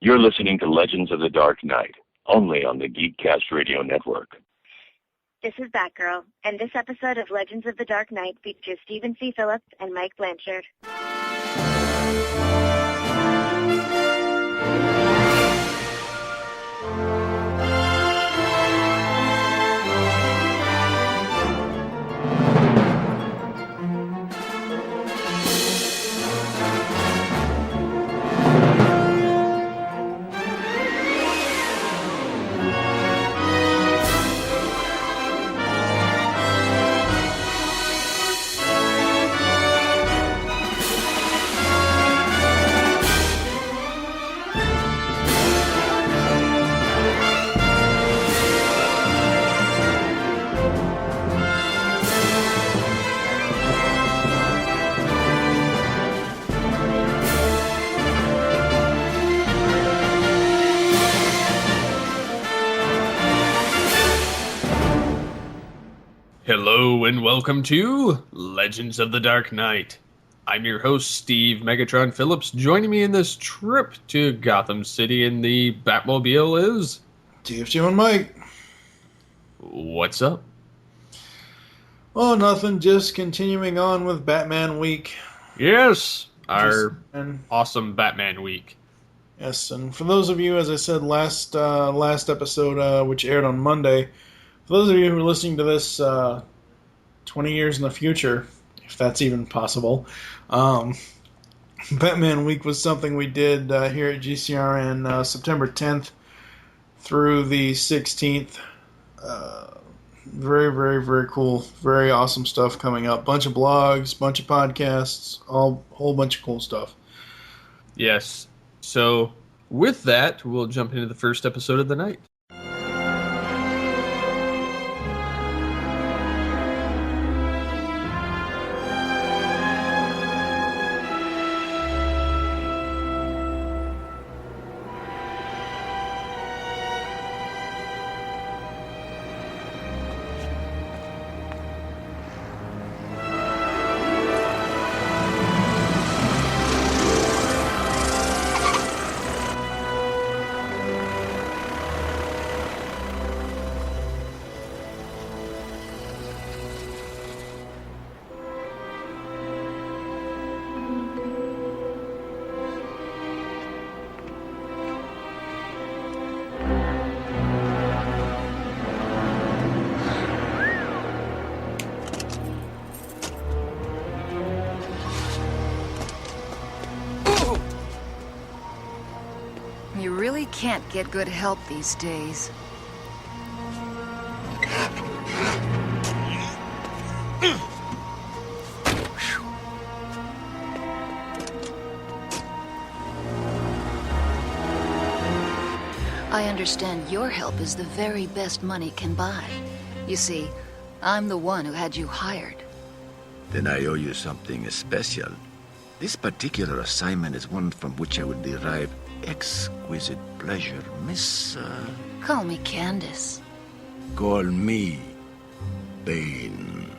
You're listening to Legends of the Dark Knight, only on the GeekCast radio network. This is Batgirl, and this episode of Legends of the Dark Knight features Stephen C. Phillips and Mike Blanchard. Hello and welcome to Legends of the Dark Knight. I'm your host, Steve Megatron Phillips. Joining me in this trip to Gotham City in the Batmobile is... TFG and Mike. What's up? Oh, nothing. Just continuing on with Batman Week. Yes, our awesome Batman Week. Yes, and for those of you, as I said last episode, which aired on Monday, for those of you who are listening to this 20 years in the future, if that's even possible, Batman Week was something we did here at GCRN September 10th through the 16th. Very, very, very cool. Very awesome stuff coming up. Bunch of blogs, bunch of podcasts, whole bunch of cool stuff. Yes. So, with that, we'll jump into the first episode of the night. You really can't get good help these days. I understand your help is the very best money can buy. You see, I'm the one who had you hired. Then I owe you something special. This particular assignment is one from which I would derive exquisite pleasure, Miss... Call me Candace. Call me Bane.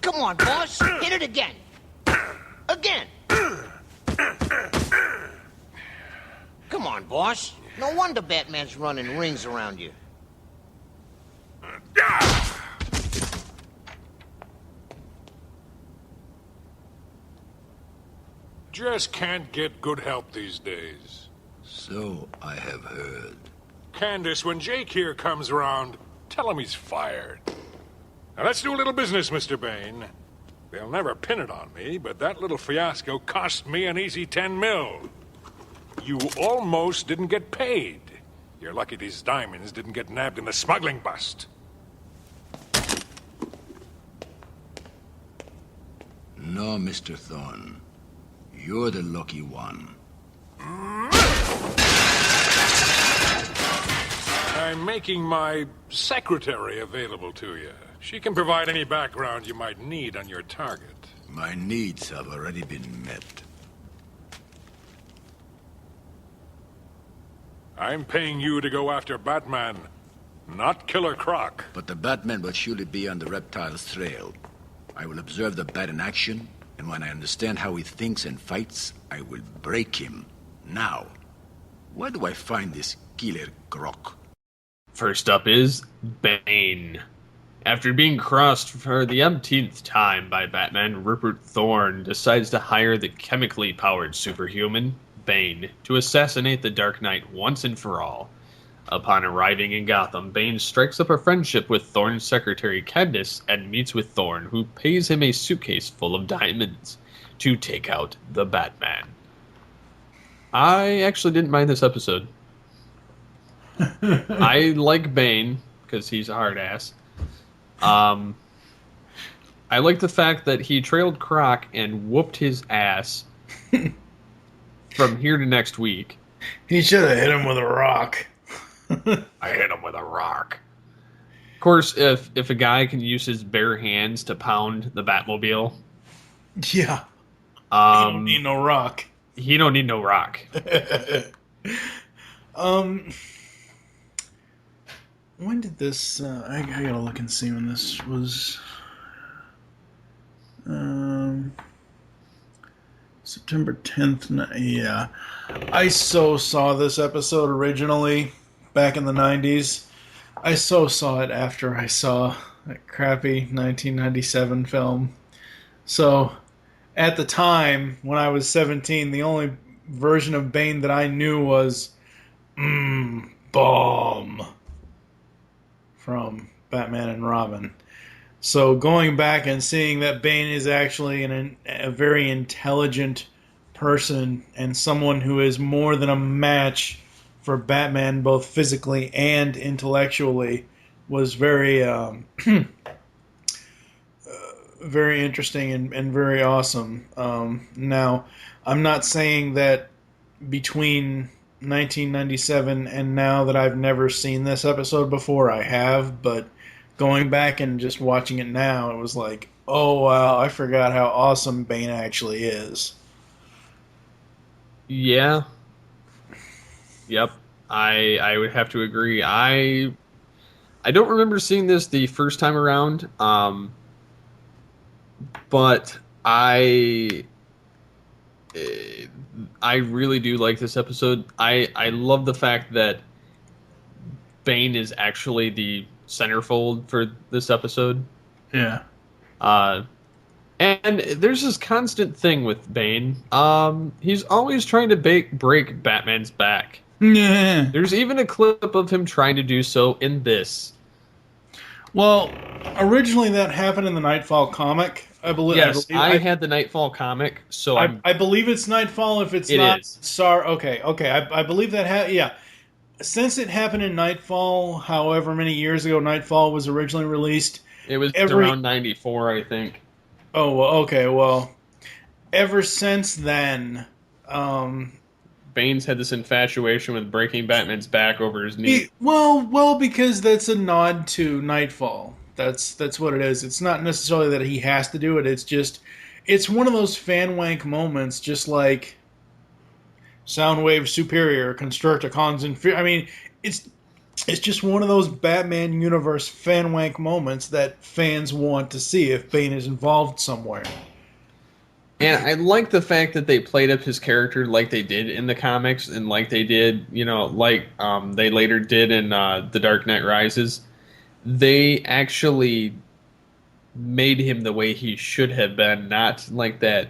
Come on, boss. Hit it again. Again. Come on, boss. No wonder Batman's running rings around you. Just can't get good help these days. So I have heard. Candace, when Jake here comes around, tell him he's fired. Now let's do a little business, Mr. Bane. They'll never pin it on me, but that little fiasco cost me an easy 10 mil. You almost didn't get paid. You're lucky these diamonds didn't get nabbed in the smuggling bust. No, Mr. Thorne. You're the lucky one. I'm making my secretary available to you. She can provide any background you might need on your target. My needs have already been met. I'm paying you to go after Batman, not Killer Croc. But the Batman will surely be on the reptile's trail. I will observe the bat in action, And when I understand how he thinks and fights, I will break him. Now, where do I find this killer croc? First up is Bane. After being crossed for the umpteenth time by Batman, Rupert Thorne decides to hire the chemically powered superhuman, Bane, to assassinate the Dark Knight once and for all. Upon arriving in Gotham, Bane strikes up a friendship with Thorne's secretary Candace and meets with Thorne, who pays him a suitcase full of diamonds to take out the Batman. I actually didn't mind this episode. I like Bane, because he's a hard ass. I like the fact that he trailed Croc and whooped his ass from here to next week. He should have hit him with a rock. I hit him with a rock. Of course, if a guy can use his bare hands to pound the Batmobile, yeah, he don't need no rock. He don't need no rock. When did this? I gotta look and see when this was. September 10th. Yeah, I saw this episode originally. Back in the 90s. I saw it after I saw that crappy 1997 film. So, at the time, when I was 17, the only version of Bane that I knew was Bomb from Batman and Robin. So, going back and seeing that Bane is actually a very intelligent person and someone who is more than a match for Batman, both physically and intellectually, was very, very interesting and very awesome. Now, I'm not saying that between 1997 and now that I've never seen this episode before. I have, but going back and just watching it now, it was like, oh wow, I forgot how awesome Bane actually is. Yeah. Yep, I would have to agree. I don't remember seeing this the first time around, but I really do like this episode. I love the fact that Bane is actually the centerfold for this episode. Yeah. And there's this constant thing with Bane. He's always trying to break Batman's back. Yeah. There's even a clip of him trying to do so in this. Well, originally that happened in the Nightfall comic, I believe. Yes, I had the Nightfall comic, so I believe it's Nightfall. If it's not, sorry. Okay. I believe that. Yeah, since it happened in Nightfall, however many years ago Nightfall was originally released, it was around 94, I think. Oh, well, okay. Well, ever since then, Bane's had this infatuation with breaking Batman's back over his knee. Well, because that's a nod to Nightfall. That's what it is. It's not necessarily that he has to do it. It's just, it's one of those fan wank moments, just like Soundwave Superior, Constructicons, and I mean, it's just one of those Batman universe fan wank moments that fans want to see if Bane is involved somewhere. And I like the fact that they played up his character like they did in the comics and like they did, like they later did in The Dark Knight Rises. They actually made him the way he should have been, not like that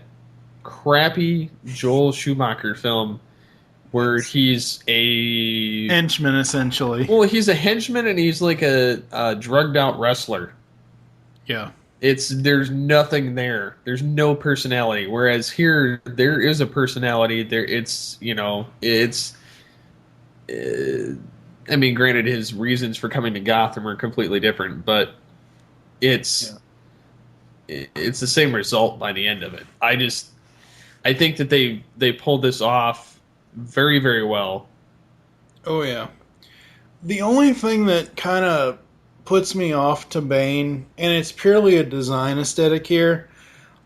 crappy Joel Schumacher film where he's a henchman, essentially. Well, he's a henchman and he's like a drugged out wrestler. Yeah. There's nothing there. There's no personality. Whereas here, there is a personality. I mean, granted, his reasons for coming to Gotham are completely different, but it's the same result by the end of it. I think that they pulled this off very, very well. Oh yeah. The only thing that kind of puts me off to Bane, and it's purely a design aesthetic here.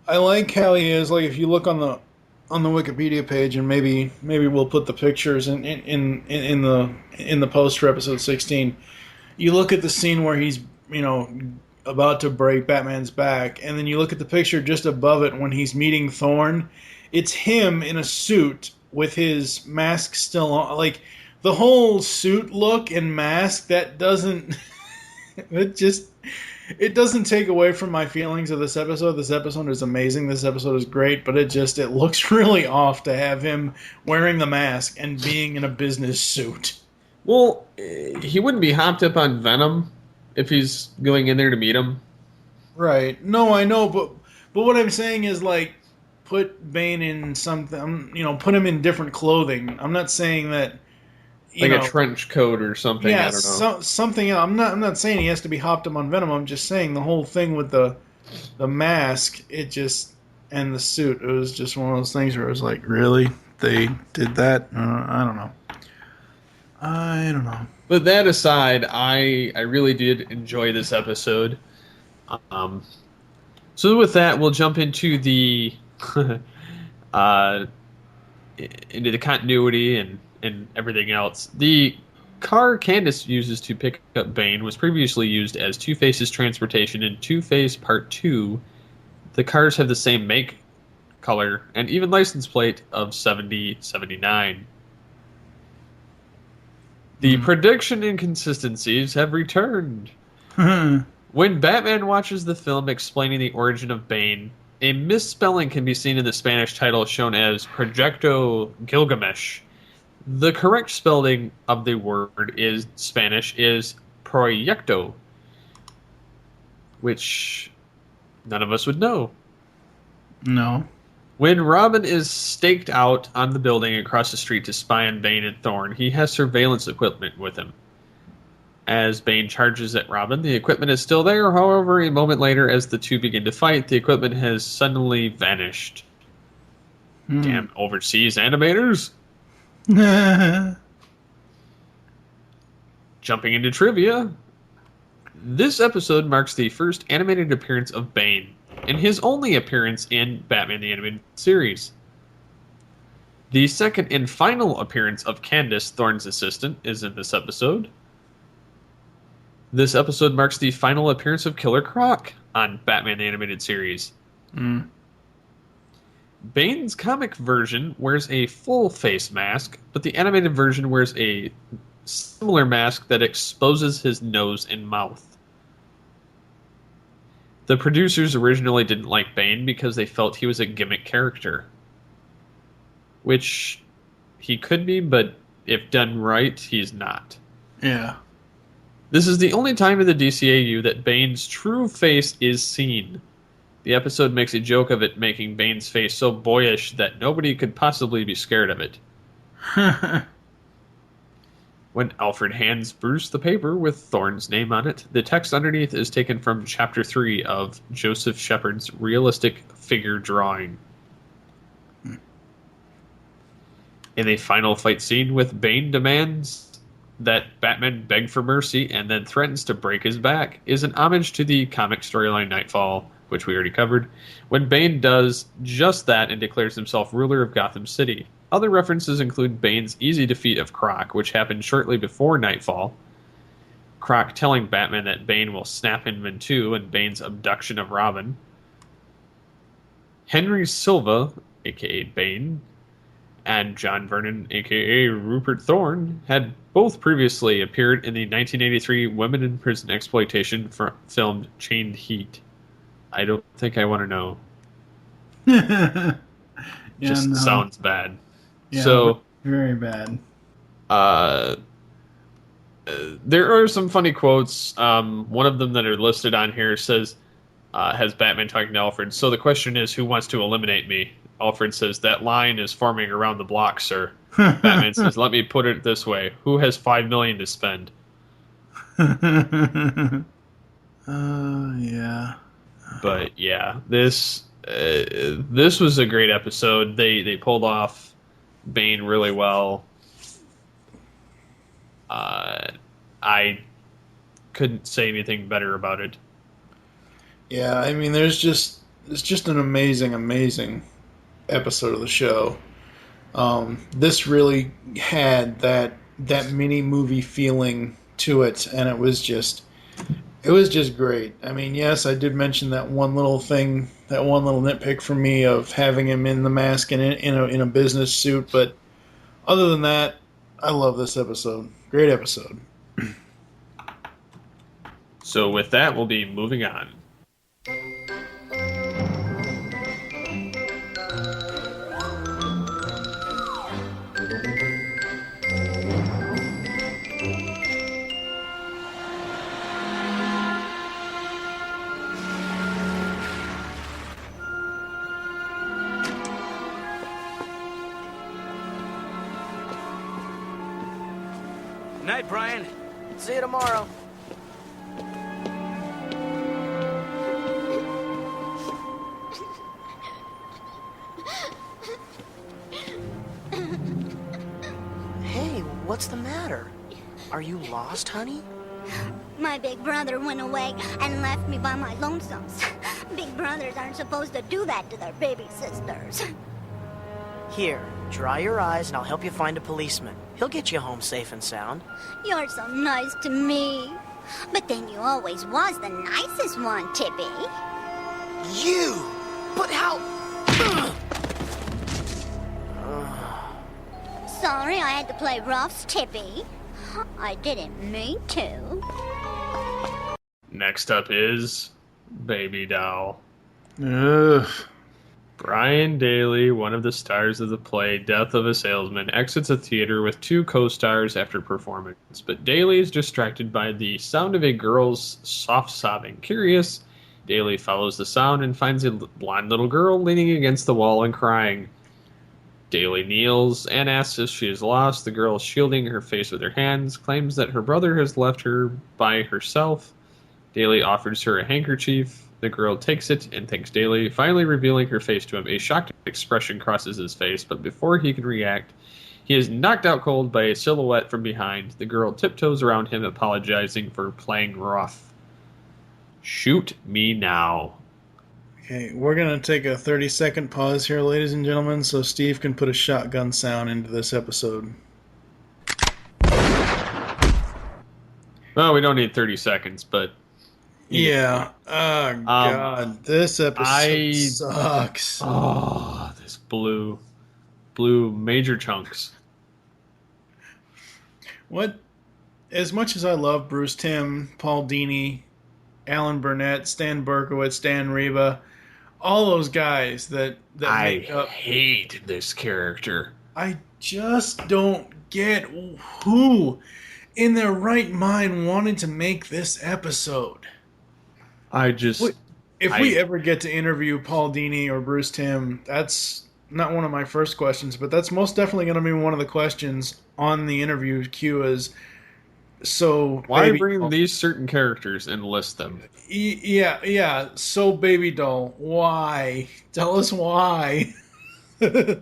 I like how he is. Like if you look on the Wikipedia page, and maybe we'll put the pictures in the post for episode 16. You look at the scene where he's about to break Batman's back, and then you look at the picture just above it when he's meeting Thorn. It's him in a suit with his mask still on. Like, the whole suit look and mask, that doesn't... It doesn't take away from my feelings of this episode. This episode is amazing. This episode is great, but it looks really off to have him wearing the mask and being in a business suit. Well, he wouldn't be hopped up on Venom if he's going in there to meet him. Right. No, I know, but what I'm saying is, like, put Bane in something, put him in different clothing. I'm not saying that, a trench coat or something. Yeah, I don't know. Something else. I'm not saying he has to be hopped up on Venom. I'm just saying the whole thing with the mask, and the suit. It was just one of those things where it was like, really, they did that? I don't know. But that aside, I really did enjoy this episode. So with that, we'll jump into the into the continuity and everything else. The car Candace uses to pick up Bane was previously used as Two-Face's transportation in Two-Face Part 2. The cars have the same make, color, and even license plate of 7079. The prediction inconsistencies have returned. When Batman watches the film explaining the origin of Bane, a misspelling can be seen in the Spanish title shown as Proyecto Gilgamesh. The correct spelling of the word is Spanish is proyecto, which none of us would know. No. When Robin is staked out on the building across the street to spy on Bane and Thorn, he has surveillance equipment with him. As Bane charges at Robin, the equipment is still there. However, a moment later, as the two begin to fight, the equipment has suddenly vanished. Damn overseas animators! Jumping into trivia, this episode marks the first animated appearance of Bane, and his only appearance in Batman the Animated Series. The second and final appearance of Candace, Thorne's assistant, is in this episode. This episode marks the final appearance of Killer Croc on Batman the Animated Series. Bane's comic version wears a full face mask, but the animated version wears a similar mask that exposes his nose and mouth. The producers originally didn't like Bane because they felt he was a gimmick character. Which he could be, but if done right, he's not. Yeah. This is the only time in the DCAU that Bane's true face is seen. The episode makes a joke of it making Bane's face so boyish that nobody could possibly be scared of it. When Alfred hands Bruce the paper with Thorne's name on it, the text underneath is taken from Chapter 3 of Joseph Shepard's realistic figure drawing. In a final fight scene with Bane demands that Batman beg for mercy and then threatens to break his back is an homage to the comic storyline Nightfall, which we already covered, when Bane does just that and declares himself ruler of Gotham City. Other references include Bane's easy defeat of Croc, which happened shortly before Nightfall, Croc telling Batman that Bane will snap him in two, and Bane's abduction of Robin. Henry Silva, a.k.a. Bane, and John Vernon, a.k.a. Rupert Thorne, had both previously appeared in the 1983 women in prison exploitation film Chained Heat. I don't think I want to know. Sounds bad. Yeah, so very bad. There are some funny quotes. One of them that are listed on here says, has Batman talking to Alfred. So the question is, who wants to eliminate me? Alfred says, that line is forming around the block, sir. Batman says, let me put it this way. Who has $5 million to spend? Yeah. But yeah, this was a great episode. They pulled off Bane really well. I couldn't say anything better about it. Yeah, I mean, it's just an amazing episode of the show. This really had that mini movie feeling to it, and it was just It was just great. I mean, yes, I did mention that one little thing, that one little nitpick for me of having him in the mask and in a business suit, but other than that, I love this episode. Great episode. So with that, we'll be moving on. Night, Brian. See you tomorrow. Hey, what's the matter? Are you lost, honey? My big brother went away and left me by my lonesomes. Big brothers aren't supposed to do that to their baby sisters. Here, dry your eyes and I'll help you find a policeman. He'll get you home safe and sound. You're so nice to me. But then you always was the nicest one, Tippy. You? But how... Sorry I had to play roughs, Tippy. I didn't mean to. Next up is Baby Doll. Ugh. Brian Daly, one of the stars of the play Death of a Salesman, exits a theater with two co-stars after performance, but Daly is distracted by the sound of a girl's soft sobbing. Curious, Daly follows the sound and finds a blonde little girl leaning against the wall and crying. Daly kneels and asks if she is lost. The girl, shielding her face with her hands, claims that her brother has left her by herself. Daly offers her a handkerchief. The girl takes it and thanks Daly, finally revealing her face to him. A shocked expression crosses his face, but before he can react, he is knocked out cold by a silhouette from behind. The girl tiptoes around him, apologizing for playing rough. Shoot me now. Okay, we're going to take a 30-second pause here, ladies and gentlemen, so Steve can put a shotgun sound into this episode. Well, we don't need 30 seconds, but... Yeah. Oh, God. This episode sucks. Oh, this blue major chunks. What? As much as I love Bruce Timm, Paul Dini, Alan Burnett, Stan Berkowitz, Dan Reba, all those guys that make up... I hate this character. I just don't get who in their right mind wanted to make this episode. If we ever get to interview Paul Dini or Bruce Timm, that's not one of my first questions, but that's most definitely going to be one of the questions on the interview queue is, so... Why bring these certain characters and list them? Yeah, so Baby Doll, why? Tell us why. I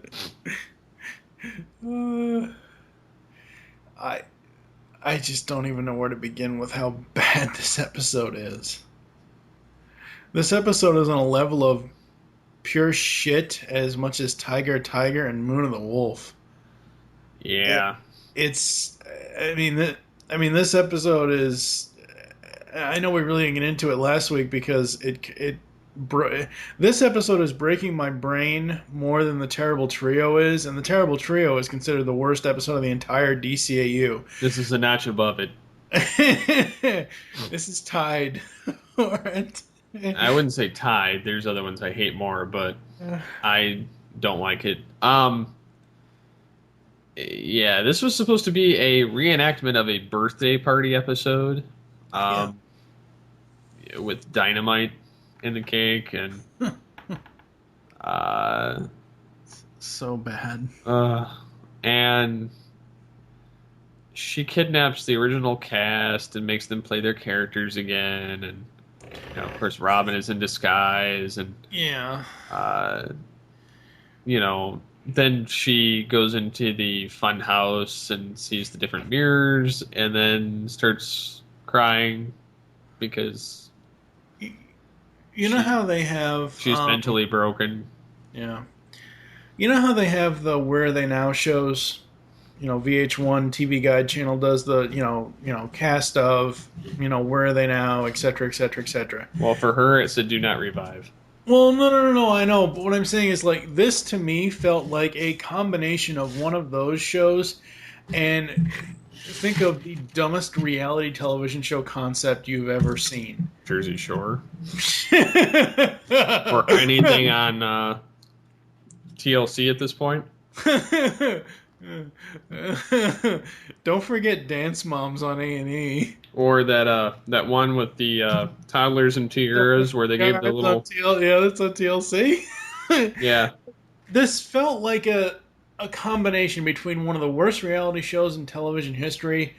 just don't even know where to begin with how bad this episode is. This episode is on a level of pure shit as much as Tiger and Moon of the Wolf. Yeah. This episode is... I know we really didn't get into it last week because this episode is breaking my brain more than the Terrible Trio is, and the Terrible Trio is considered the worst episode of the entire DCAU. This is a notch above it. This is tied for it. I wouldn't say tied. There's other ones I hate more, but I don't like it. Yeah, this was supposed to be a reenactment of a birthday party episode, with dynamite in the cake and so bad. And she kidnaps the original cast and makes them play their characters again, and of course Robin is in disguise, and then she goes into the fun house and sees the different mirrors and then starts crying because how they have... She's mentally broken. Yeah. You know how they have the Where Are They Now shows VH1 TV Guide channel does the cast of where are they now, etc., etc., etc. Well, for her, it said do not revive. Well, no, I know, but what I'm saying is, like, this to me felt like a combination of one of those shows, and think of the dumbest reality television show concept you've ever seen. Jersey Shore. Or anything on TLC at this point. Don't forget Dance Moms on A&E. Or that one with the toddlers and tiaras where they gave the little... that's on TLC. Yeah. This felt like a combination between one of the worst reality shows in television history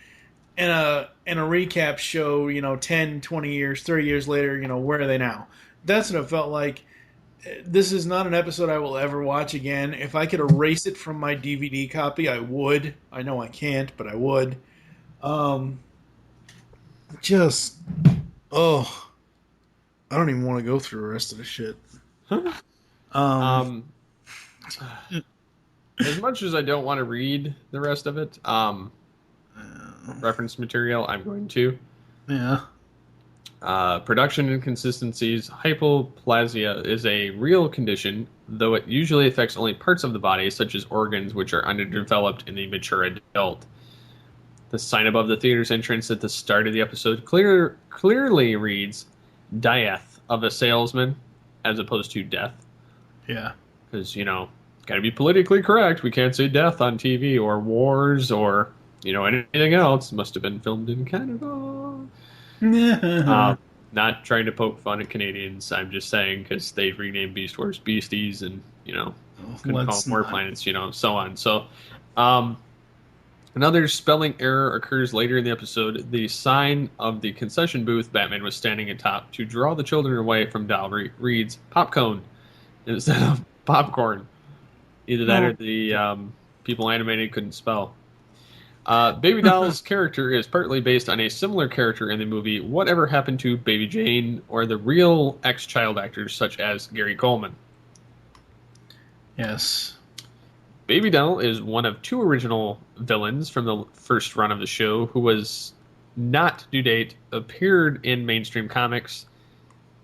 and a recap show, 10, 20 years, 30 years later, where are they now? That's what it felt like. This is not an episode I will ever watch again. If I could erase it from my DVD copy, I would. I know I can't, but I would. I don't even want to go through the rest of the shit. As much as I don't want to read the rest of it, reference material, I'm going to. Yeah. Production inconsistencies. Hypoplasia is a real condition, though it usually affects only parts of the body, such as organs, which are underdeveloped in the mature adult. The sign above the theater's entrance at the start of the episode clearly reads, "Death of a salesman," as opposed to death. Yeah. Because, got to be politically correct. We can't say death on TV, or wars, or, anything else. Must have been filmed in Canada. Not trying to poke fun at Canadians. I'm just saying because they've renamed Beast Wars Beasties and, couldn't call them War Planets, so on. So, another spelling error occurs later in the episode. The sign of the concession booth Batman was standing atop to draw the children away from Doll reads popcorn instead of popcorn. Either that or the people animated couldn't spell. Baby Doll's character is partly based on a similar character in the movie Whatever Happened to Baby Jane, or the real ex-child actors such as Gary Coleman. Yes. Baby Doll is one of two original villains from the first run of the show who was not due date, appeared in mainstream comics.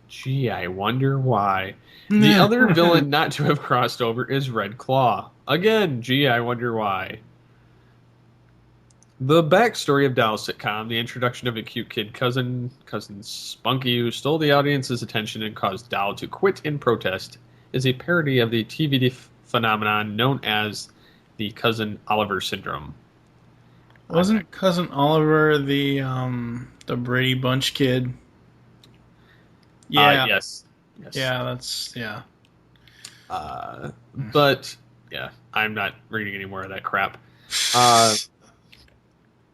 Gee, I wonder why. The other villain not to have crossed over is Red Claw. Again, gee, I wonder why. The backstory of Doll's sitcom, the introduction of a cute kid cousin Spunky, who stole the audience's attention and caused Doll to quit in protest, is a parody of the TV phenomenon known as the Cousin Oliver syndrome. Wasn't Cousin Oliver the Brady Bunch kid? Yeah. Yes. Yeah, But, yeah, I'm not reading any more of that crap.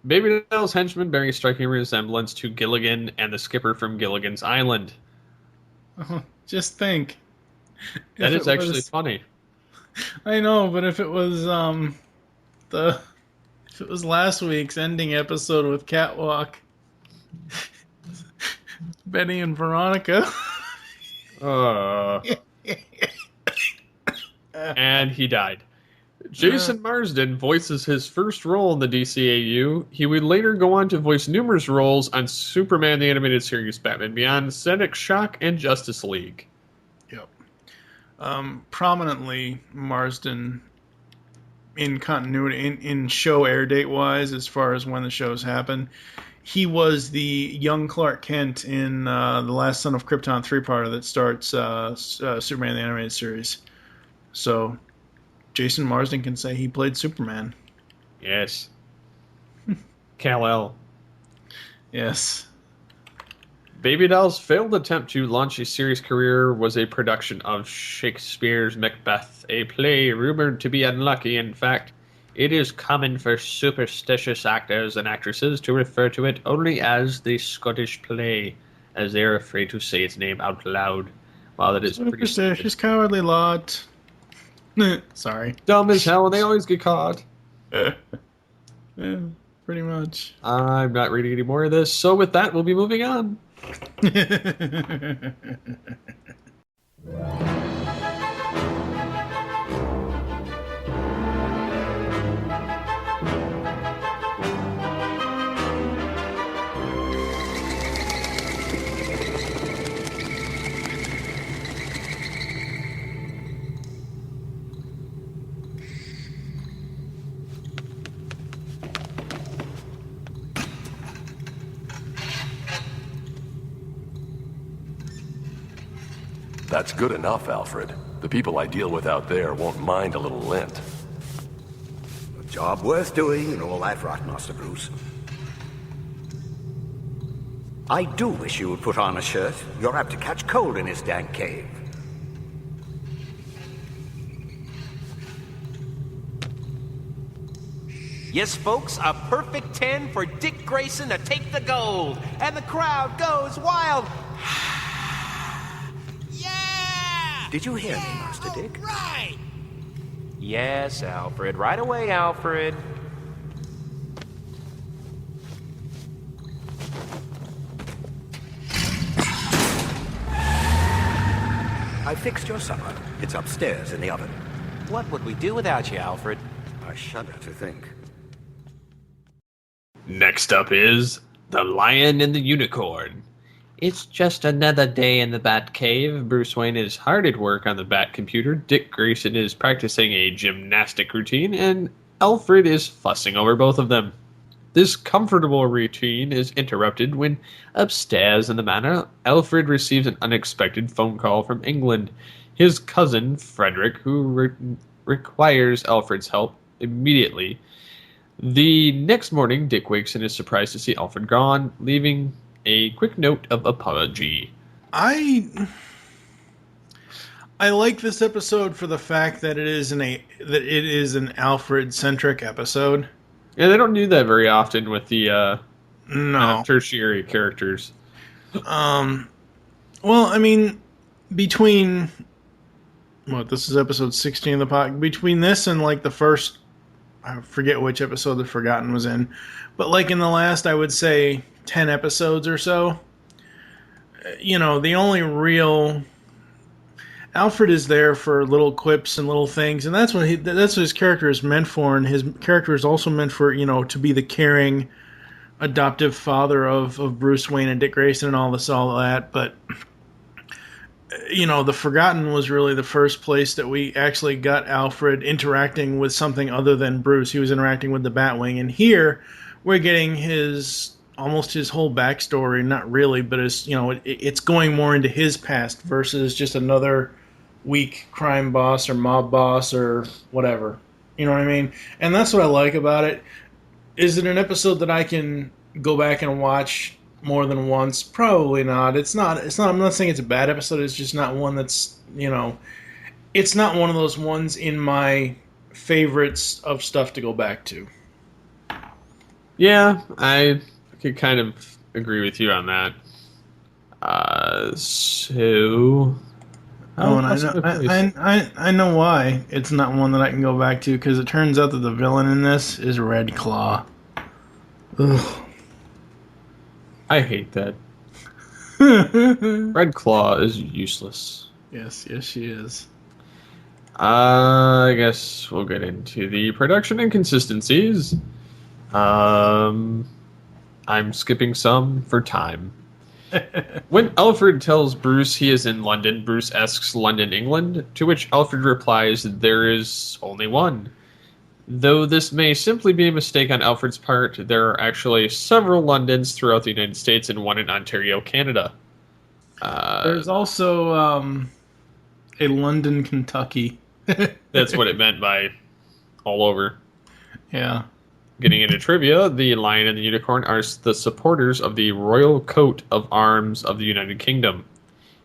Baby Doll's henchman bearing a striking resemblance to Gilligan and the skipper from Gilligan's Island. Just think. That is actually funny. I know, but if it was last week's ending episode with Catwalk, Betty and Veronica. And he died. Jason Marsden voices his first role in the DCAU. He would later go on to voice numerous roles on Superman the Animated Series, Batman Beyond, Static Shock, and Justice League. Yep. Prominently, Marsden, in continuity, in show air date wise, as far as when the shows happen, he was the young Clark Kent in The Last Son of Krypton 3-parter that starts Superman the Animated Series. So, Jason Marsden can say he played Superman. Yes. Kal-El. Yes. Baby Doll's failed attempt to launch a series career was a production of Shakespeare's Macbeth, a play rumored to be unlucky. In fact, it is common for superstitious actors and actresses to refer to it only as the Scottish play, as they are afraid to say its name out loud. While it is pretty superstitious, cowardly lot. Sorry. Dumb as hell, and they always get caught. Yeah, pretty much. I'm not reading any more of this, so with that, we'll be moving on. That's good enough, Alfred. The people I deal with out there won't mind a little lint. A job worth doing and all that rot, Master Bruce. I do wish you would put on a shirt. You're apt to catch cold in this dank cave. Yes, folks, a perfect 10 for Dick Grayson to take the gold. And the crowd goes wild. Yeah! Did you hear me, Master Dick? Right! Yes, Alfred. Right away, Alfred. I fixed your supper. It's upstairs in the oven. What would we do without you, Alfred? I shudder to think. Next up is The Lion and the Unicorn. It's just another day in the Batcave. Bruce Wayne is hard at work on the Bat computer. Dick Grayson is practicing a gymnastic routine, and Alfred is fussing over both of them. This comfortable routine is interrupted when, upstairs in the manor, Alfred receives an unexpected phone call from England. His cousin, Frederick, who requires Alfred's help immediately. The next morning, Dick wakes and is surprised to see Alfred gone, leaving a quick note of apology. I like this episode for the fact that it is an Alfred-centric episode. Yeah, they don't do that very often with the tertiary characters. Well, I mean, between this is episode 16 of the pod. Between this and like the first, I forget which episode The Forgotten was in, but like in the last, I would say 10 episodes or so. The only real Alfred is there for little quips and little things, and that's what his character is meant for, and his character is also meant for, to be the caring, adoptive father of Bruce Wayne and Dick Grayson and all that, but, The Forgotten was really the first place that we actually got Alfred interacting with something other than Bruce. He was interacting with the Batwing, and here, we're getting almost his whole backstory, not really, but it's going more into his past versus just another weak crime boss or mob boss or whatever. You know what I mean? And that's what I like about it. Is it an episode that I can go back and watch more than once? Probably not. It's not. I'm not saying it's a bad episode. It's just not one that's, it's not one of those ones in my favorites of stuff to go back to. Yeah, I could kind of agree with you on that. I know why it's not one that I can go back to, because it turns out that the villain in this is Red Claw. Ugh. I hate that. Red Claw is useless. Yes, she is. I guess we'll get into the production inconsistencies. I'm skipping some for time. When Alfred tells Bruce he is in London, Bruce asks London, England, to which Alfred replies there is only one. Though this may simply be a mistake on Alfred's part, there are actually several Londons throughout the United States and one in Ontario, Canada. There's also a London, Kentucky. That's what it meant by all over. Yeah. Getting into trivia, the Lion and the Unicorn are the supporters of the Royal Coat of Arms of the United Kingdom.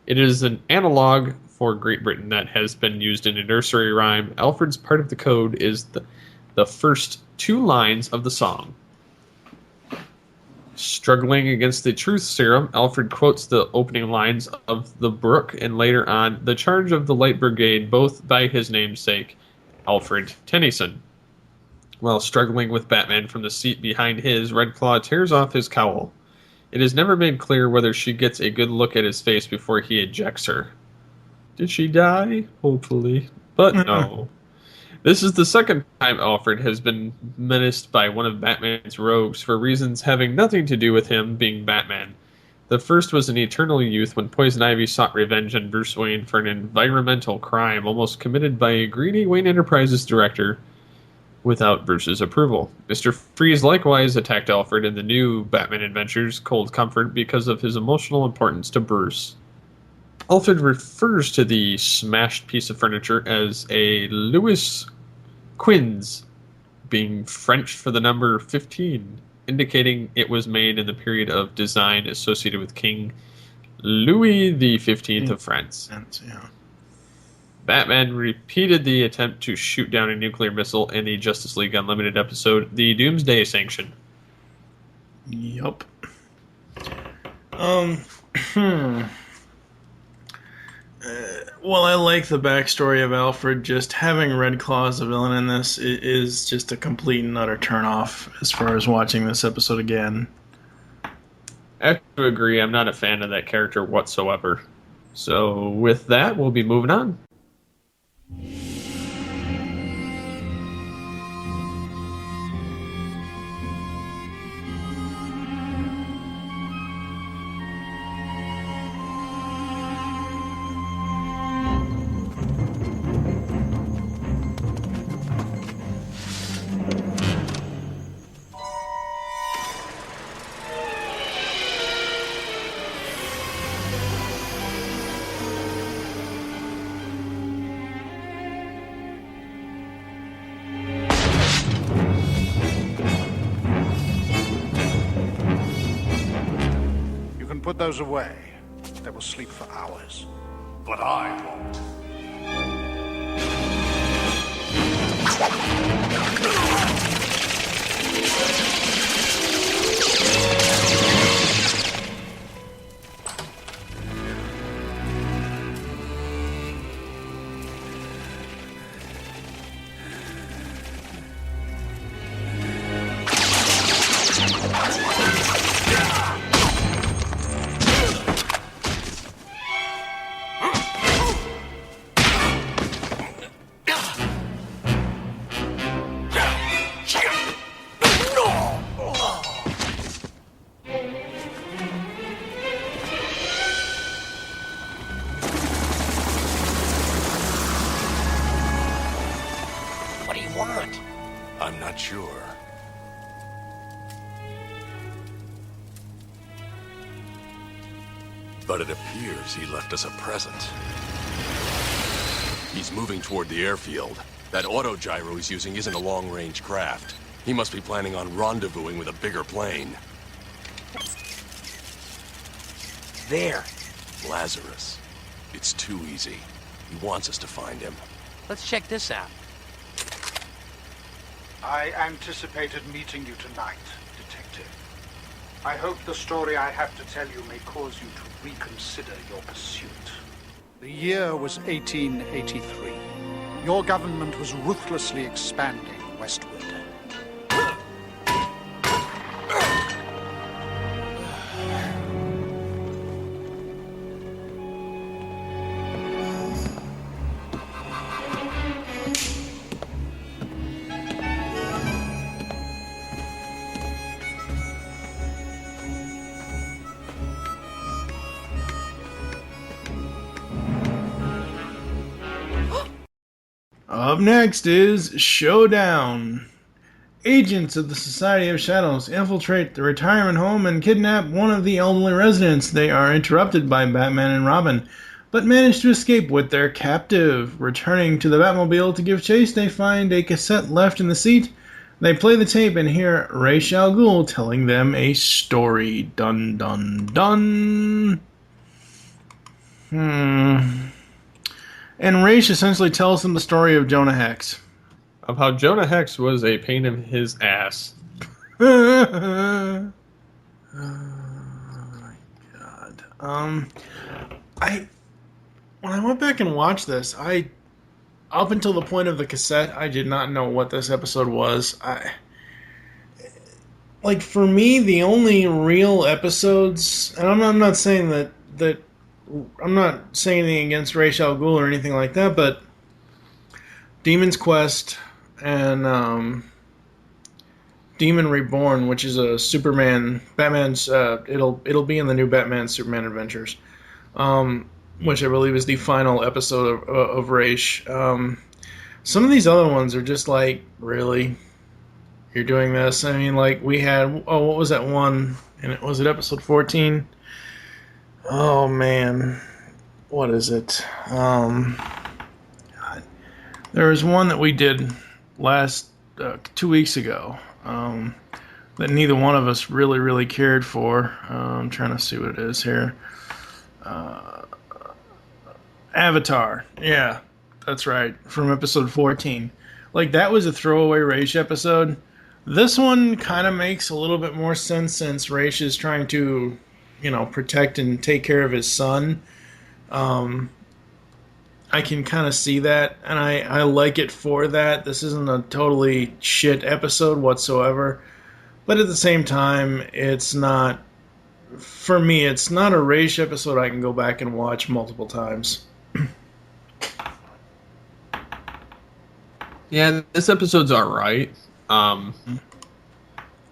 It is an analog for Great Britain that has been used in a nursery rhyme. Alfred's part of the code is the first two lines of the song. Struggling against the truth serum, Alfred quotes the opening lines of The Brook and later on The Charge of the Light Brigade, both by his namesake, Alfred Tennyson. While struggling with Batman from the seat behind his, Red Claw tears off his cowl. It is never made clear whether she gets a good look at his face before he ejects her. Did she die? Hopefully. But no. This is the second time Alfred has been menaced by one of Batman's rogues for reasons having nothing to do with him being Batman. The first was in Eternal Youth when Poison Ivy sought revenge on Bruce Wayne for an environmental crime almost committed by a greedy Wayne Enterprises director without Bruce's approval. Mr. Freeze likewise attacked Alfred in the new Batman Adventures Cold Comfort because of his emotional importance to Bruce. Alfred refers to the smashed piece of furniture as a Louis Quinze, being French for the number 15, indicating it was made in the period of design associated with King Louis XV of France. Yeah. Batman repeated the attempt to shoot down a nuclear missile in the Justice League Unlimited episode, The Doomsday Sanction. Yup. Well, I like the backstory of Alfred. Just having Red Claw as a villain in this is just a complete and utter turnoff as far as watching this episode again. I have to agree, I'm not a fan of that character whatsoever. So with that, we'll be moving on. Put those away. They will sleep for hours. But I won't. I'm not sure. But it appears he left us a present. He's moving toward the airfield. That auto-gyro he's using isn't a long-range craft. He must be planning on rendezvousing with a bigger plane. There. Lazarus. It's too easy. He wants us to find him. Let's check this out. I anticipated meeting you tonight, Detective. I hope the story I have to tell you may cause you to reconsider your pursuit. The year was 1883. Your government was ruthlessly expanding westward. Up next is Showdown. Agents of the Society of Shadows infiltrate the retirement home and kidnap one of the elderly residents. They are interrupted by Batman and Robin, but manage to escape with their captive. Returning to the Batmobile to give chase, they find a cassette left in the seat. They play the tape and hear Ra's al Ghul telling them a story. Dun dun dun. And Ra's essentially tells them the story of Jonah Hex. Of how Jonah Hex was a pain in his ass. Oh my god. When I went back and watched this, up until the point of the cassette, I did not know what this episode was. For me, the only real episodes, and I'm not saying that I'm not saying anything against Ra's al Ghul or anything like that, but Demon's Quest and Demon Reborn, which is a Batman's. It'll be in the new Batman Superman Adventures, which I believe is the final episode of Ra's. Some of these other ones are just like, really, you're doing this? I mean, we had what was that one? And was it episode 14? Oh man, what is it? God. There was one that we did last 2 weeks ago that neither one of us really cared for. I'm trying to see what it is here. Avatar. Yeah, that's right. From episode 14. Like, that was a throwaway Raish episode. This one kind of makes a little bit more sense since Raish is trying to, protect and take care of his son. I can kind of see that, and I like it for that. This isn't a totally shit episode whatsoever. But at the same time, it's not... For me, it's not a Raish episode I can go back and watch multiple times. Yeah, this episode's alright. I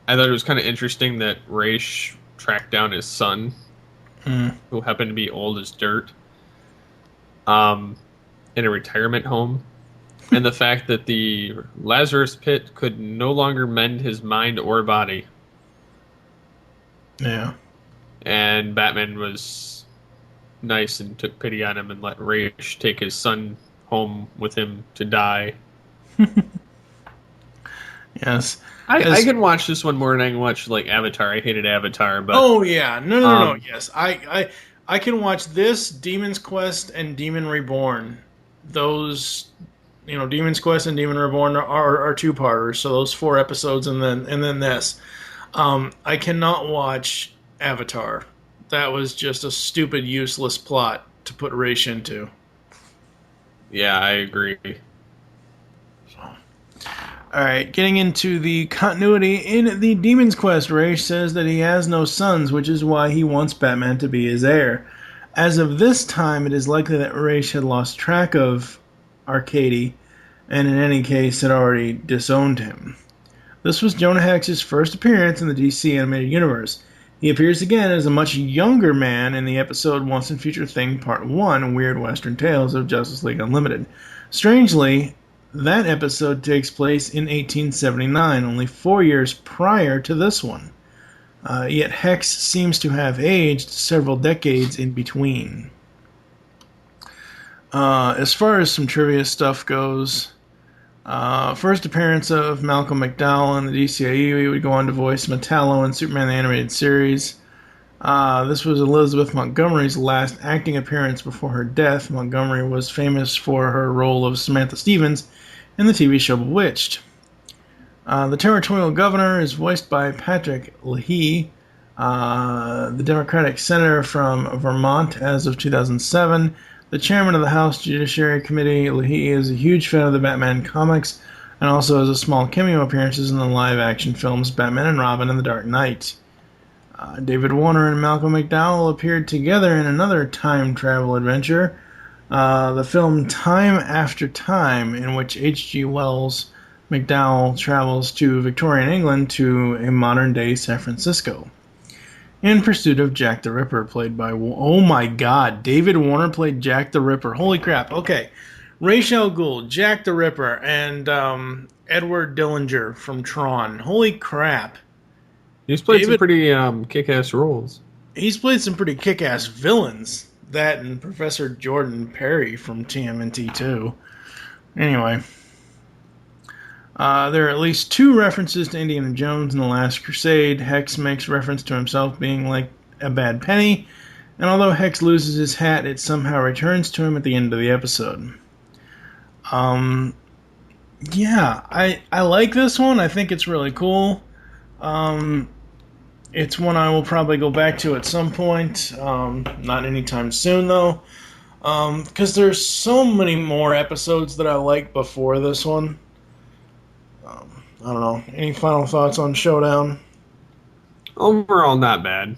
thought it was kind of interesting that Raish tracked down his son, who happened to be old as dirt, in a retirement home. And the fact that the Lazarus Pit could no longer mend his mind or body. Yeah. And Batman was nice and took pity on him and let Raish take his son home with him to die. Yes. I can watch this one more than I can watch, like, Avatar. I hated Avatar, but... Oh, yeah. No. Yes. I can watch this, Demon's Quest, and Demon Reborn. Those, Demon's Quest and Demon Reborn are two-parters, so those 4 episodes and then this. I cannot watch Avatar. That was just a stupid, useless plot to put Raish into. Yeah, I agree. Alright, getting into the continuity in the Demon's Quest, Raish says that he has no sons, which is why he wants Batman to be his heir. As of this time, it is likely that Raish had lost track of Arcady, and in any case had already disowned him. This was Jonah Hex's first appearance in the DC animated universe. He appears again as a much younger man in the episode Once and Future Thing Part 1, Weird Western Tales of Justice League Unlimited. Strangely, that episode takes place in 1879, only 4 years prior to this one. Yet Hex seems to have aged several decades in between. As far as some trivia stuff goes, first appearance of Malcolm McDowell in the DCAU, he would go on to voice Metallo in Superman the Animated Series. This was Elizabeth Montgomery's last acting appearance before her death. Montgomery was famous for her role of Samantha Stevens in the TV show Bewitched. The territorial governor is voiced by Patrick Leahy, the Democratic senator from Vermont as of 2007. The chairman of the House Judiciary Committee, Leahy, is a huge fan of the Batman comics and also has a small cameo appearances in the live-action films Batman and Robin and The Dark Knight. David Warner and Malcolm McDowell appeared together in another time travel adventure, the film Time After Time, in which H.G. Wells' McDowell travels to Victorian England to a modern-day San Francisco in pursuit of Jack the Ripper, played by... Oh my god, David Warner played Jack the Ripper. Holy crap. Okay. Ra's al Ghul, Jack the Ripper, and Edward Dillinger from Tron. Holy crap. He's played some pretty kick-ass roles. He's played some pretty kick-ass villains. That and Professor Jordan Perry from TMNT 2. Anyway... there are at least 2 references to Indiana Jones in The Last Crusade. Hex makes reference to himself being like a bad penny, and although Hex loses his hat, it somehow returns to him at the end of the episode. Yeah, I like this one. I think it's really cool. It's one I will probably go back to at some point. Not anytime soon, though. Because there's so many more episodes that I like before this one. I don't know. Any final thoughts on Showdown? Overall, not bad.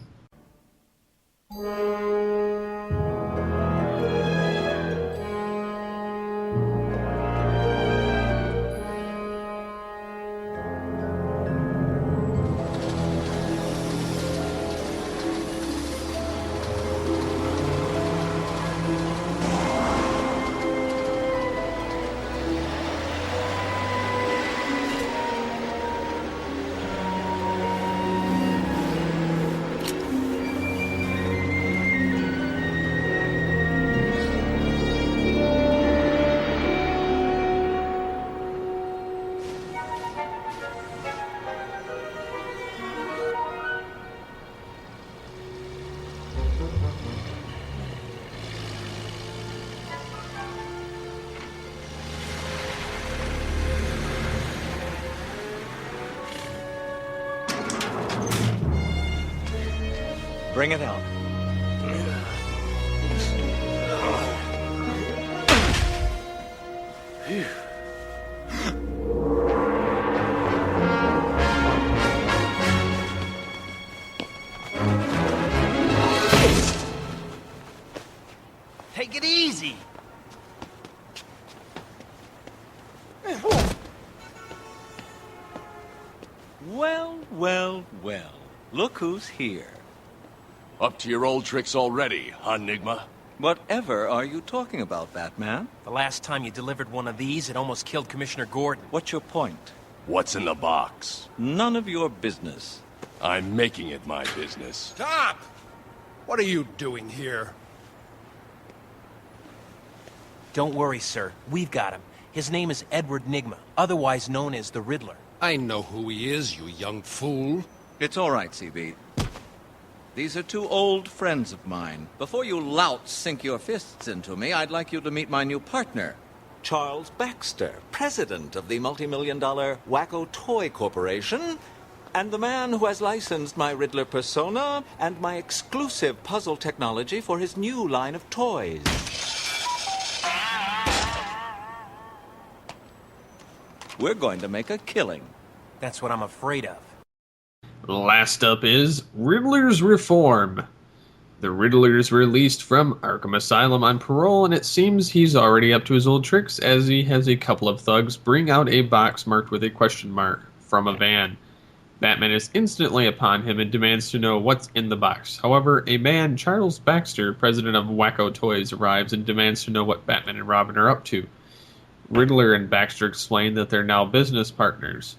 Bring it out. Take it easy. Well, well, well. Look who's here. Up to your old tricks already, huh, Enigma? Whatever are you talking about, Batman? The last time you delivered one of these, it almost killed Commissioner Gordon. What's your point? What's in the box? None of your business. I'm making it my business. Stop! What are you doing here? Don't worry, sir. We've got him. His name is Edward Nygma, otherwise known as the Riddler. I know who he is, you young fool. It's all right, CB. These are two old friends of mine. Before you louts sink your fists into me, I'd like you to meet my new partner, Charles Baxter, president of the multi-million-dollar Wacko Toy Corporation, and the man who has licensed my Riddler persona and my exclusive puzzle technology for his new line of toys. We're going to make a killing. That's what I'm afraid of. Last up is Riddler's Reform. The Riddler is released from Arkham Asylum on parole, and it seems he's already up to his old tricks as he has a couple of thugs bring out a box marked with a question mark from a van. Batman is instantly upon him and demands to know what's in the box. However, a man, Charles Baxter, president of Wacko Toys, arrives and demands to know what Batman and Robin are up to. Riddler and Baxter explain that they're now business partners.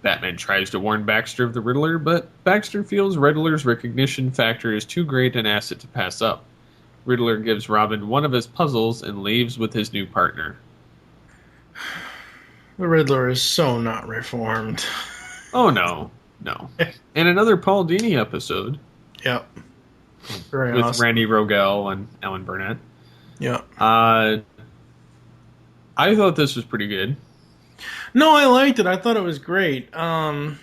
Batman tries to warn Baxter of the Riddler, but Baxter feels Riddler's recognition factor is too great an asset to pass up. Riddler gives Robin one of his puzzles and leaves with his new partner. The Riddler is so not reformed. Oh, no. And another Paul Dini episode. Yep. Very with awesome. Randy Rogel and Ellen Burnett. Yep. I thought this was pretty good. No, I liked it. I thought it was great. I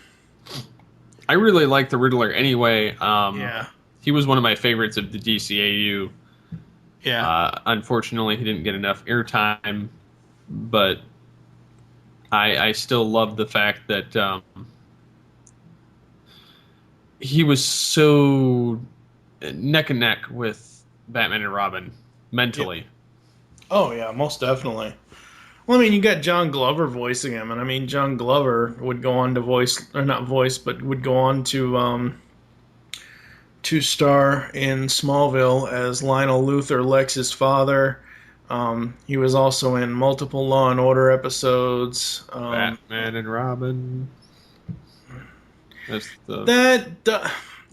really like the Riddler anyway. Yeah. He was one of my favorites of the DCAU. Yeah. Unfortunately, he didn't get enough airtime, but I still love the fact that he was so neck and neck with Batman and Robin mentally. Yep. Oh, yeah, most definitely. Well, I mean, you got John Glover voicing him, and I mean, John Glover would go on to would go on to star in Smallville as Lionel Luthor, Lex's father. He was also in multiple Law and Order episodes. Batman and Robin. That's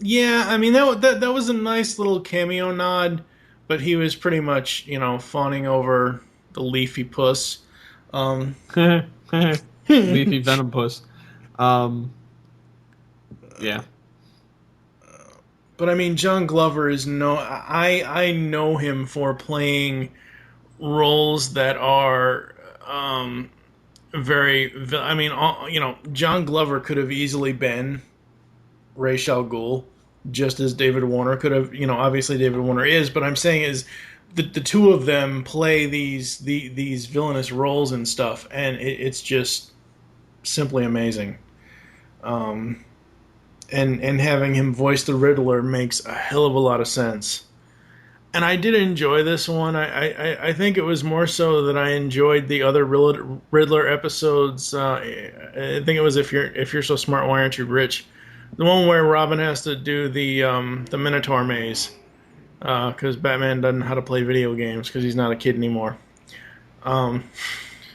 yeah, I mean, that was a nice little cameo nod, but he was pretty much, fawning over the Leafy Puss. Leafy Venom Puss. Yeah. But I mean, John Glover is I know him for playing roles that are very. I mean, John Glover could have easily been Ra's al Ghul, just as David Warner could have. Obviously David Warner is, but I'm saying is the two of them play these villainous roles and stuff, and it's just simply amazing. And having him voice the Riddler makes a hell of a lot of sense. And I did enjoy this one. I think it was more so that I enjoyed the other Riddler episodes. I think it was If You're So Smart, Why Aren't You Rich? The one where Robin has to do the Minotaur maze. Because Batman doesn't know how to play video games because he's not a kid anymore. But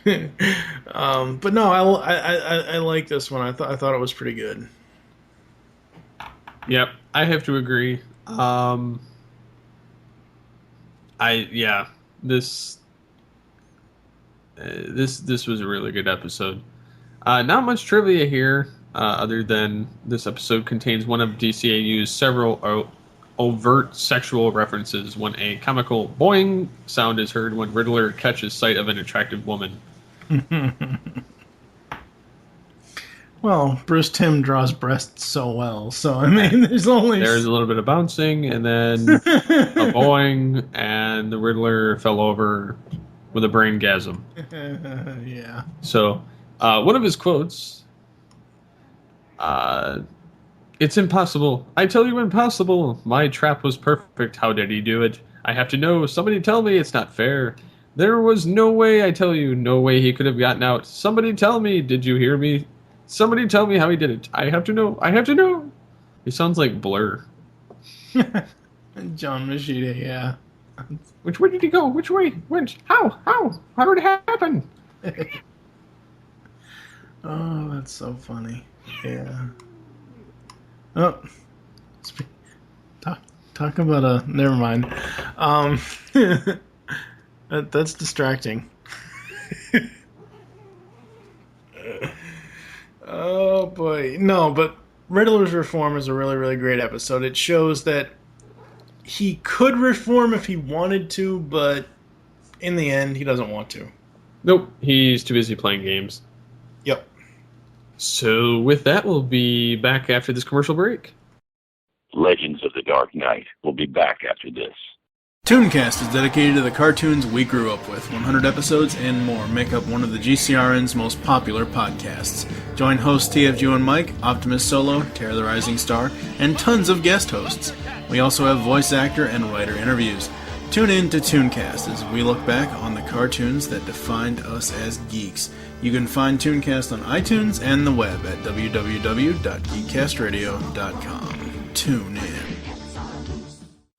no, I like this one. I thought it was pretty good. Yep, I have to agree. This was a really good episode. Not much trivia here, other than this episode contains one of DCAU's several overt sexual references when a comical boing sound is heard when Riddler catches sight of an attractive woman. Well, Bruce Timm draws breasts so well, so I mean, there's a little bit of bouncing, and then a boing, and the Riddler fell over with a braingasm. Yeah. So, one of his quotes, it's impossible. I tell you impossible. My trap was perfect. How did he do it? I have to know. Somebody tell me it's not fair. There was no way, I tell you, no way he could have gotten out. Somebody tell me, did you hear me? Somebody tell me how he did it. I have to know. I have to know. He sounds like Blur. John Machida, yeah. Which way did he go? Which way? Which? How? How did it happen? Oh, that's so funny. Yeah. Oh. Talk about a... Never mind. That's distracting. Oh, boy. No, but Riddler's Reform is a really, really great episode. It shows that he could reform if he wanted to, but in the end, he doesn't want to. Nope, he's too busy playing games. Yep. So with that, we'll be back after this commercial break. Legends of the Dark Knight will be back after this. GeekCast is dedicated to the cartoons we grew up with. 100 episodes and more make up one of the GCRN's most popular podcasts. Join hosts TFG and Mike, Optimus Solo, Terror the Rising Star, and tons of guest hosts. We also have voice actor and writer interviews. Tune in to GeekCast as we look back on the cartoons that defined us as geeks. You can find GeekCast on iTunes and the web at www.geekcastradio.com. Tune in.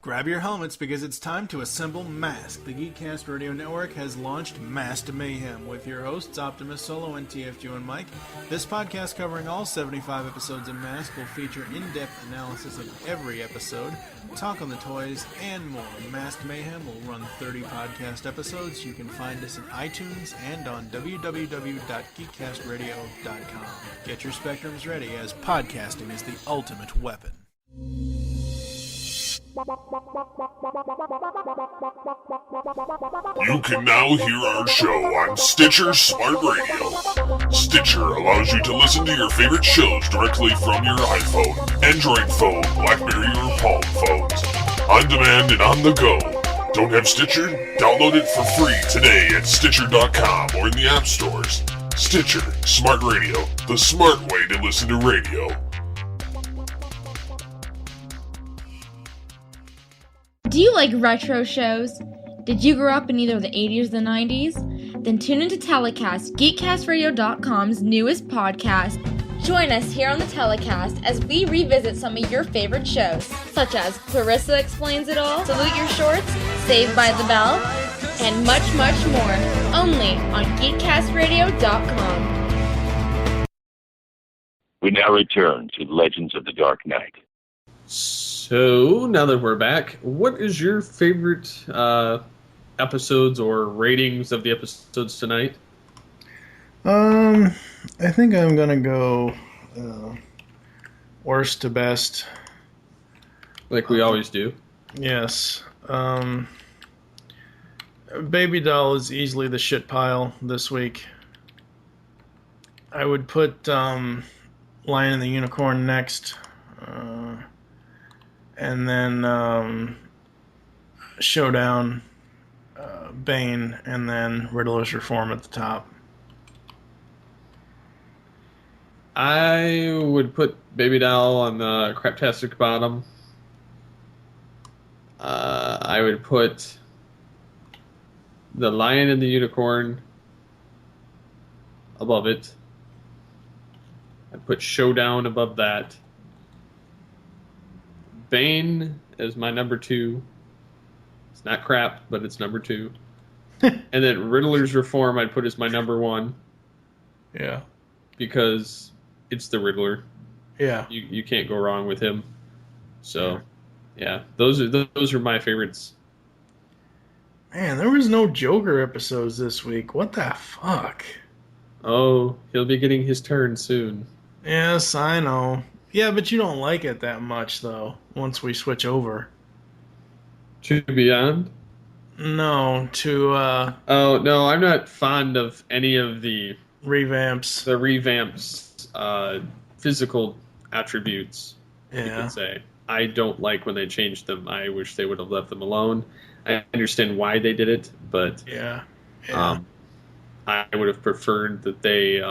Grab your helmets because it's time to assemble Mask. The GeekCast Radio Network has launched Masked Mayhem with your hosts Optimus Solo and TFG and Mike. This podcast covering all 75 episodes of Mask will feature in-depth analysis of every episode, talk on the toys, and more. Masked Mayhem will run 30 podcast episodes. You can find us in iTunes and on www.geekcastradio.com. Get your spectrums ready as podcasting is the ultimate weapon. You can now hear our show on Stitcher Smart Radio. Stitcher allows you to listen to your favorite shows directly from your iPhone, Android phone, BlackBerry, or Palm phones. On demand and on the go. Don't have Stitcher? Download it for free today at Stitcher.com or in the app stores. Stitcher Smart Radio, the smart way to listen to radio. Do you like retro shows? Did you grow up in either the 80s or the 90s? Then tune into Telecast, GeekCastRadio.com's newest podcast. Join us here on the Telecast as we revisit some of your favorite shows, such as Clarissa Explains It All, Salute Your Shorts, Saved by the Bell, and much, much more, only on GeekCastRadio.com. We now return to Legends of the Dark Knight. So, now that we're back, what is your favorite episodes or ratings of the episodes tonight? I think I'm gonna go worst to best. Like we always do. Yes. Baby Doll is easily the shit pile this week. I would put Lion and the Unicorn next. And then Showdown, Bane, and then Riddler's Reform at the top. I would put Baby Doll on the craptastic bottom. I would put the Lion and the Unicorn above it. I'd put Showdown above that. Bane is my number 2. It's not crap, but it's number 2. And then Riddler's Reform I'd put as my number 1. Yeah. Because it's the Riddler. Yeah. You can't go wrong with him. So, yeah, those are my favorites. Man, there was no Joker episodes this week. What the fuck? Oh, he'll be getting his turn soon. Yes, I know. Yeah, but you don't like it that much, though, once we switch over. To Beyond? No, to, Oh, no, I'm not fond of any of the... revamps. The revamps. physical attributes, you Yeah. could say. I don't like when they changed them. I wish they would have left them alone. I understand why they did it, but Yeah. I would have preferred that they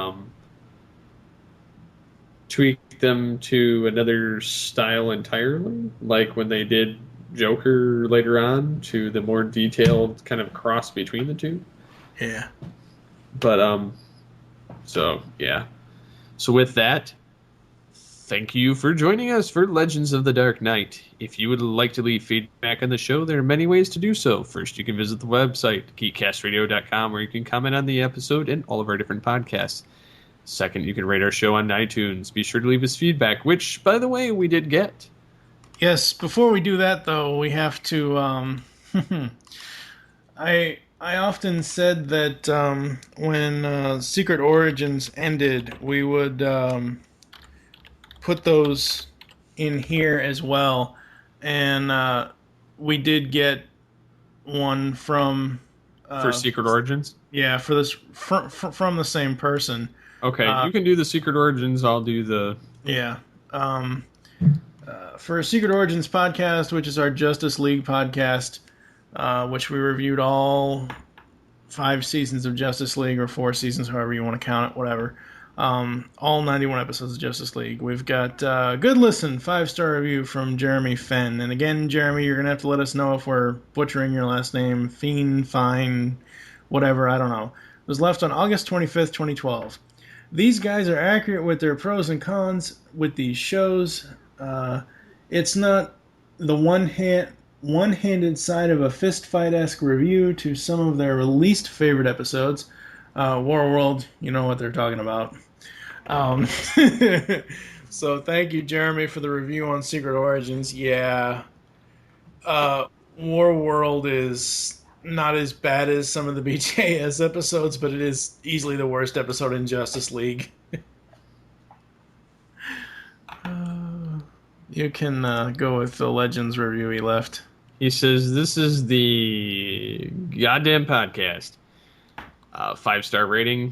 tweak them to another style entirely, like when they did Joker later on, to the more detailed kind of cross between the two. Yeah. But so yeah. So with that, thank you for joining us for Legends of the Dark Knight. If you would like to leave feedback on the show, there are many ways to do so. First, you can visit the website, geekcastradio.com, where you can comment on the episode and all of our different podcasts. Second, you can rate our show on iTunes. Be sure to leave us feedback, which, by the way, we did get. Yes, before we do that, though, we have to... I often said that when Secret Origins ended, we would put those in here as well. And we did get one from... for Secret Origins? Yeah, for this from the same person. Okay, you can do the Secret Origins, I'll do the... Yeah. For Secret Origins podcast, which is our Justice League podcast, which we reviewed all 5 seasons of Justice League, or 4 seasons, however you want to count it, whatever. All 91 episodes of Justice League. We've got good listen, 5-star review from Jeremy Fenn. And again, Jeremy, you're going to have to let us know if we're butchering your last name. Fiend, Fine, whatever, I don't know. It was left on August 25th, 2012. These guys are accurate with their pros and cons with these shows. It's not the one-handed side of a fistfight-esque review to some of their least favorite episodes. Warworld, you know what they're talking about. So thank you, Jeremy, for the review on Secret Origins. Yeah, Warworld is not as bad as some of the BJS episodes, but it is easily the worst episode in Justice League. You can go with the Legends review he left. He says, this is the goddamn podcast. 5-star rating.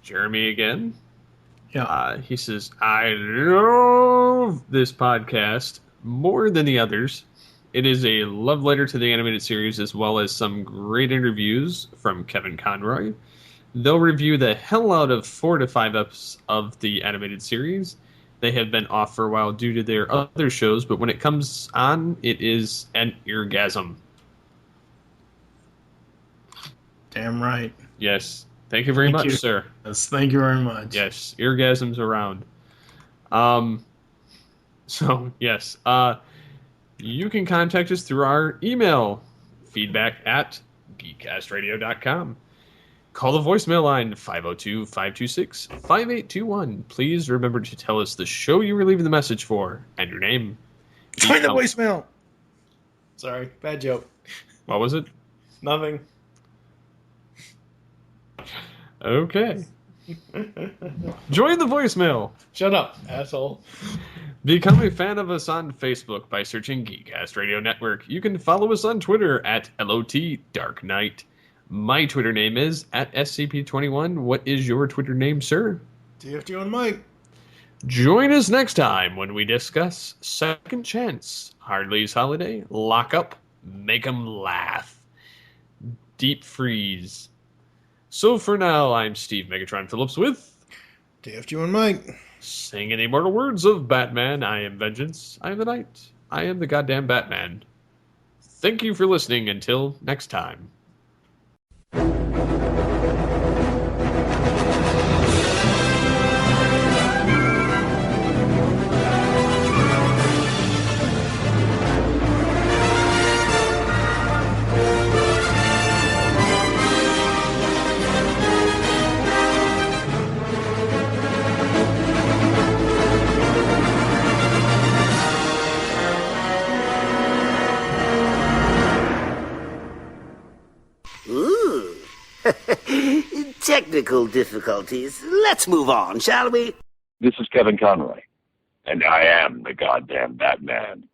Jeremy again. Yeah. He says, I love this podcast more than the others. It is a love letter to the animated series, as well as some great interviews from Kevin Conroy. They'll review the hell out of 4 to 5 episodes of the animated series. They have been off for a while due to their other shows, but when it comes on, it is an eargasm. Damn right. Yes. Thank you very much, sir. Yes, thank you very much. Yes, eargasms around. So, yes. You can contact us through our email, feedback@geekcastradio.com. Call the voicemail line, 502-526-5821. Please remember to tell us the show you were leaving the message for and your name. Find the voicemail. Sorry, bad joke. What was it? Nothing. Okay. Join the voicemail. Shut up, asshole. Become a fan of us on Facebook by searching GeekCast Radio Network. You can follow us on Twitter @LOTDarkKnight. My Twitter name is @SCP21. What is your Twitter name, sir? TFT on Mike. Join us next time when we discuss Second Chance, Hardly's Holiday, Lock Up, Make 'em Laugh, Deep Freeze. So for now, I'm Steve Megatron Phillips with TFT on Mike. Singing the immortal words of Batman. I am vengeance. I am the night. I am the goddamn Batman. Thank you for listening. Until next time. Ooh. Technical difficulties. Let's move on, shall we? This is Kevin Conroy, and I am the goddamn Batman.